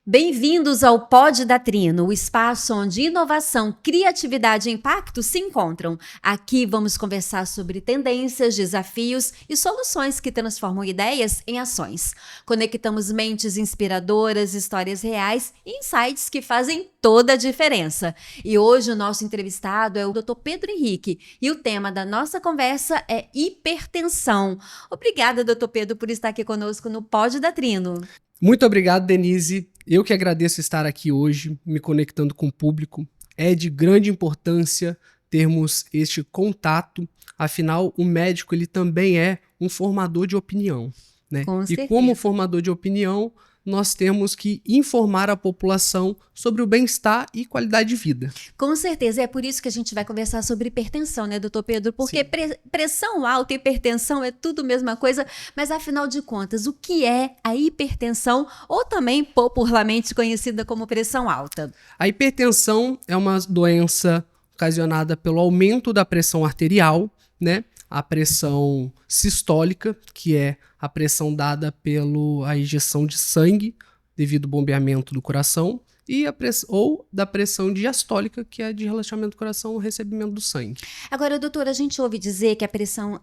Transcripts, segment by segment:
Bem-vindos ao Pod da Trino, o espaço onde inovação, criatividade e impacto se encontram. Aqui vamos conversar sobre tendências, desafios e soluções que transformam ideias em ações. Conectamos mentes inspiradoras, histórias reais e insights que fazem toda a diferença. E hoje o nosso entrevistado é o Dr. Pedro Henrique e o tema da nossa conversa é hipertensão. Obrigada, Dr. Pedro, por estar aqui conosco no Pod da Trino. Muito obrigado, Denise. Eu que agradeço estar aqui hoje, me conectando com o público. É de grande importância termos este contato, afinal, o médico ele também é um formador de opinião, né? Com certeza. E como formador de opinião, nós temos que informar a população sobre o bem-estar e qualidade de vida. Com certeza, é por isso que a gente vai conversar sobre hipertensão, né, doutor Pedro? Porque pressão alta e hipertensão é tudo a mesma coisa, mas afinal de contas, o que é a hipertensão ou também popularmente conhecida como pressão alta? A hipertensão é uma doença ocasionada pelo aumento da pressão arterial, né? A pressão sistólica, que é a pressão dada pela injeção de sangue devido ao bombeamento do coração, e ou da pressão diastólica, que é de relaxamento do coração ao recebimento do sangue. Agora, doutora, a gente ouve dizer que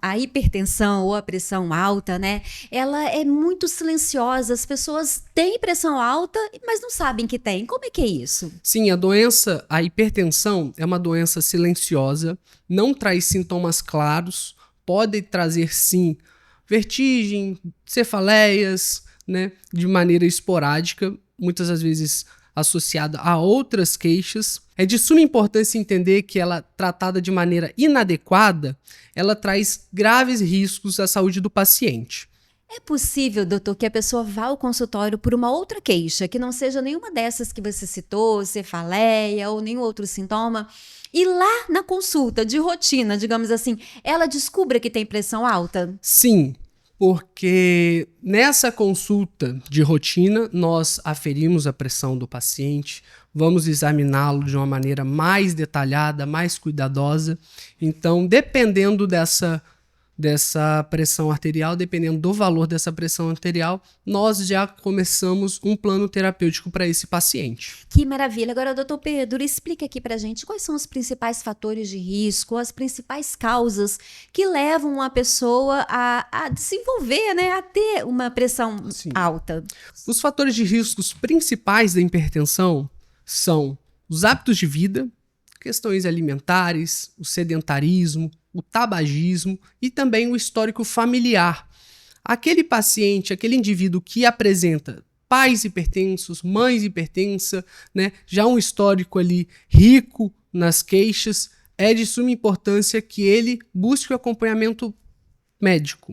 a hipertensão ou a pressão alta, né, ela é muito silenciosa. As pessoas têm pressão alta, mas não sabem que tem. Como é que é isso? Sim, a hipertensão é uma doença silenciosa, não traz sintomas claros, pode trazer sim vertigem, cefaleias, né, de maneira esporádica, muitas das vezes associada a outras queixas. É de suma importância entender que ela, tratada de maneira inadequada, ela traz graves riscos à saúde do paciente. É possível, doutor, que a pessoa vá ao consultório por uma outra queixa, que não seja nenhuma dessas que você citou, cefaleia ou nenhum outro sintoma, e lá na consulta de rotina, digamos assim, ela descubra que tem pressão alta? Sim, porque nessa consulta de rotina nós aferimos a pressão do paciente, vamos examiná-lo de uma maneira mais detalhada, mais cuidadosa. Então, dependendo dessa pressão arterial, dependendo do valor dessa pressão arterial, nós já começamos um plano terapêutico para esse paciente. Que maravilha! Agora, doutor Pedro, explica aqui pra gente quais são os principais fatores de risco, as principais causas que levam uma pessoa a desenvolver, né, a ter uma pressão alta. Os fatores de riscos principais da hipertensão são os hábitos de vida, questões alimentares, o sedentarismo, o tabagismo e também o histórico familiar. Aquele paciente, aquele indivíduo que apresenta pais hipertensos, mães hipertensas, né, já um histórico ali rico nas queixas, é de suma importância que ele busque o acompanhamento médico.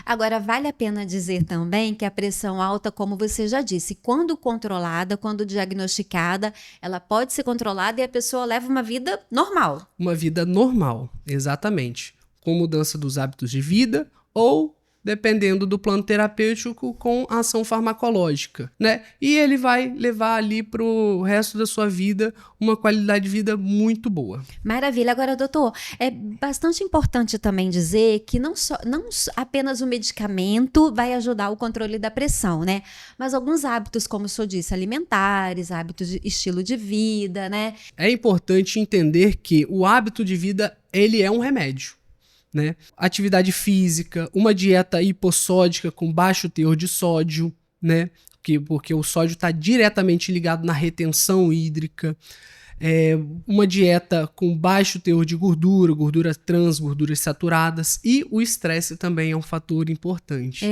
Agora, vale a pena dizer também que a pressão alta, como você já disse, quando controlada, quando diagnosticada, ela pode ser controlada e a pessoa leva uma vida normal. Uma vida normal, exatamente. Com mudança dos hábitos de vida ou, dependendo do plano terapêutico, com ação farmacológica, né? E ele vai levar ali para o resto da sua vida uma qualidade de vida muito boa. Maravilha. Agora, doutor, é bastante importante também dizer que não apenas o medicamento vai ajudar o controle da pressão, né? Mas alguns hábitos, como o senhor disse, alimentares, hábitos de estilo de vida, né? É importante entender que o hábito de vida, ele é um remédio, né? Atividade física, uma dieta hipossódica com baixo teor de sódio, né? Porque o sódio está diretamente ligado na retenção hídrica. Uma dieta com baixo teor de gordura trans, gorduras saturadas, e o estresse também é um fator importante.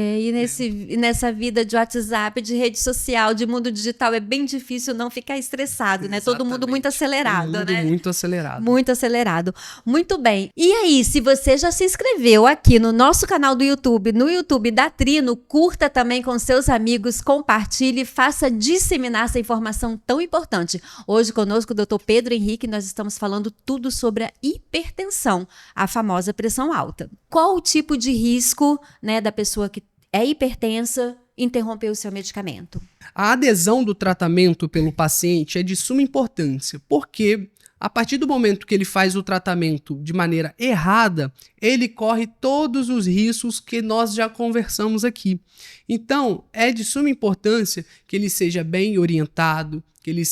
Nessa vida de WhatsApp, de rede social, de mundo digital, é bem difícil não ficar estressado, né? Todo mundo muito acelerado, né? Muito acelerado. Muito acelerado. Muito bem. E aí, se você já se inscreveu aqui no nosso canal do YouTube, no YouTube da Trino, curta também com seus amigos, compartilhe, faça disseminar essa informação tão importante. Hoje conosco o Dr. Pedro Henrique, nós estamos falando tudo sobre a hipertensão, a famosa pressão alta. Qual o tipo de risco, né, da pessoa que é hipertensa interromper o seu medicamento? A adesão do tratamento pelo paciente é de suma importância, porque A partir do momento que ele faz o tratamento de maneira errada, ele corre todos os riscos que nós já conversamos aqui. Então, é de suma importância que ele seja bem orientado, que ele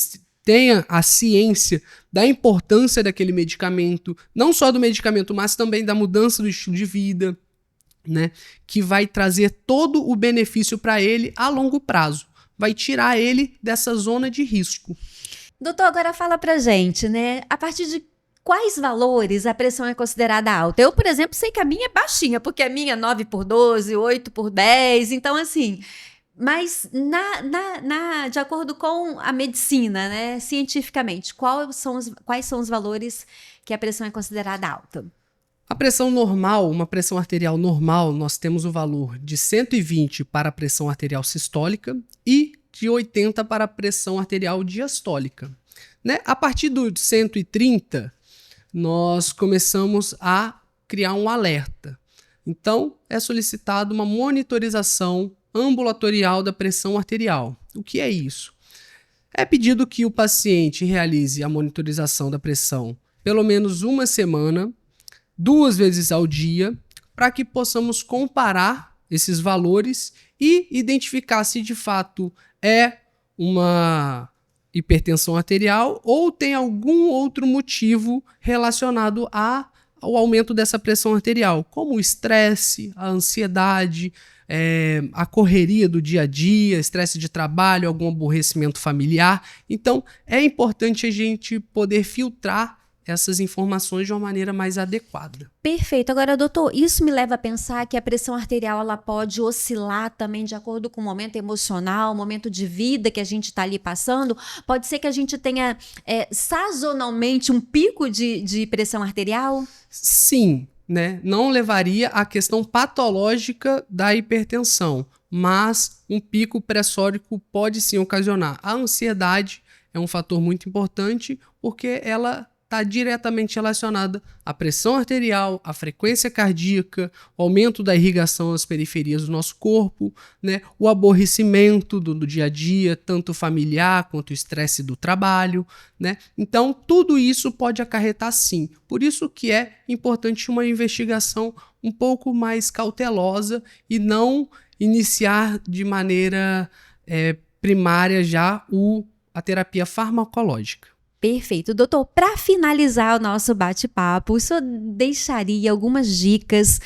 tenha a ciência da importância daquele medicamento, não só do medicamento, mas também da mudança do estilo de vida, né? Que vai trazer todo o benefício para ele a longo prazo. Vai tirar ele dessa zona de risco. Doutor, agora fala pra gente, né? A partir de quais valores a pressão é considerada alta? Eu, por exemplo, sei que a minha é baixinha, porque a minha é 9/12, 8/10, então assim... Mas, de acordo com a medicina, né, cientificamente, quais são os valores que a pressão é considerada alta? A pressão normal, uma pressão arterial normal, nós temos o valor de 120 para a pressão arterial sistólica e de 80 para a pressão arterial diastólica. Né? A partir do 130, nós começamos a criar um alerta. Então, é solicitado uma monitorização ambulatorial da pressão arterial. O que é isso? É pedido que o paciente realize a monitorização da pressão pelo menos uma semana, 2 vezes ao dia, para que possamos comparar esses valores e identificar se de fato é uma hipertensão arterial ou tem algum outro motivo relacionado ao aumento dessa pressão arterial, como o estresse, a ansiedade, a correria do dia a dia, estresse de trabalho, algum aborrecimento familiar. Então, é importante a gente poder filtrar essas informações de uma maneira mais adequada. Perfeito. Agora, doutor, isso me leva a pensar que a pressão arterial ela pode oscilar também de acordo com o momento emocional, o momento de vida que a gente está ali passando. Pode ser que a gente tenha sazonalmente um pico de pressão arterial? Sim, né? Não levaria à questão patológica da hipertensão, mas um pico pressórico pode sim ocasionar. A ansiedade é um fator muito importante porque ela está diretamente relacionada à pressão arterial, à frequência cardíaca, o aumento da irrigação às periferias do nosso corpo, né? O aborrecimento do dia a dia, tanto familiar quanto o estresse do trabalho, né? Então, tudo isso pode acarretar sim. Por isso que é importante uma investigação um pouco mais cautelosa e não iniciar de maneira primária já a terapia farmacológica. Perfeito. Doutor, para finalizar o nosso bate-papo, o senhor deixaria algumas dicas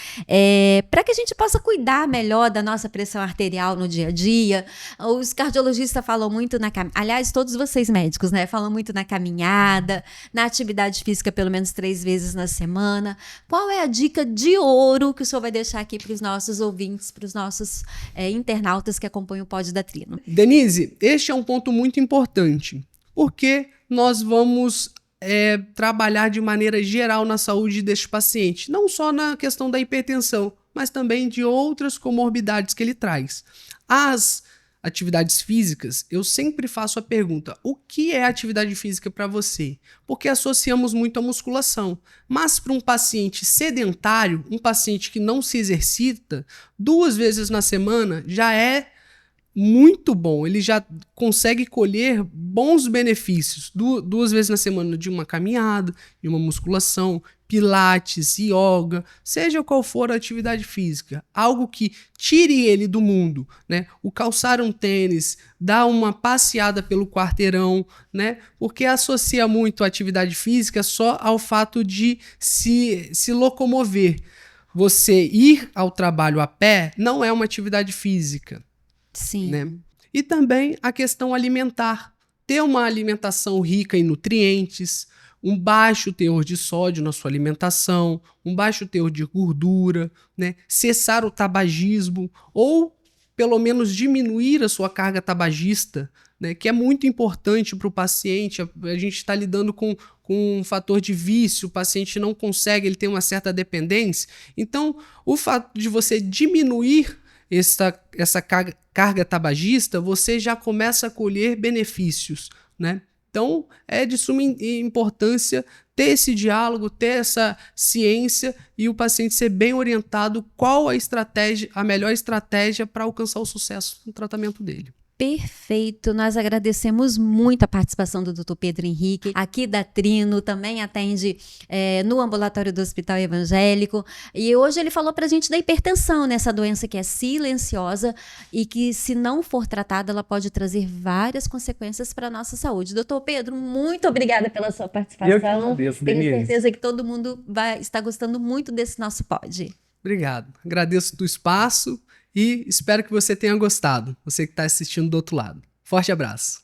para que a gente possa cuidar melhor da nossa pressão arterial no dia a dia? Os cardiologistas falam muito aliás, todos vocês médicos, né? Falam muito na caminhada, na atividade física pelo menos 3 vezes na semana. Qual é a dica de ouro que o senhor vai deixar aqui para os nossos ouvintes, para os nossos internautas que acompanham o Pod da Trino? Denise, este é um ponto muito importante, porque nós vamos trabalhar de maneira geral na saúde deste paciente, não só na questão da hipertensão, mas também de outras comorbidades que ele traz. As atividades físicas, eu sempre faço a pergunta: o que é atividade física para você? Porque associamos muito à musculação, mas para um paciente sedentário, um paciente que não se exercita, 2 vezes na semana já é muito bom, ele já consegue colher bons benefícios 2 vezes na semana de uma caminhada, de uma musculação, pilates, yoga, seja qual for a atividade física, algo que tire ele do mundo, né? O calçar um tênis, dar uma passeada pelo quarteirão, né? Porque associa muito a atividade física só ao fato de se locomover. Você ir ao trabalho a pé não é uma atividade física. Sim. Né? E também a questão alimentar. Ter uma alimentação rica em nutrientes, um baixo teor de sódio na sua alimentação, um baixo teor de gordura, né? Cessar o tabagismo ou pelo menos diminuir a sua carga tabagista, né? Que é muito importante para o paciente. A gente está lidando com um fator de vício, o paciente não consegue, ele tem uma certa dependência. Então, o fato de você diminuir essa carga tabagista, você já começa a colher benefícios, né? Então, é de suma importância ter esse diálogo, ter essa ciência e o paciente ser bem orientado qual a melhor estratégia para alcançar o sucesso no tratamento dele. Perfeito, nós agradecemos muito a participação do Dr. Pedro Henrique, aqui da Trino, também atende no ambulatório do Hospital Evangélico, e hoje ele falou pra gente da hipertensão, né? Essa doença que é silenciosa e que, se não for tratada, ela pode trazer várias consequências para a nossa saúde. Doutor Pedro, muito obrigada pela sua participação. Eu que agradeço, Tenho Denise. certeza que todo mundo vai estar gostando muito desse nosso pod. Obrigado. Agradeço do espaço e espero que você tenha gostado, você que está assistindo do outro lado. Forte abraço.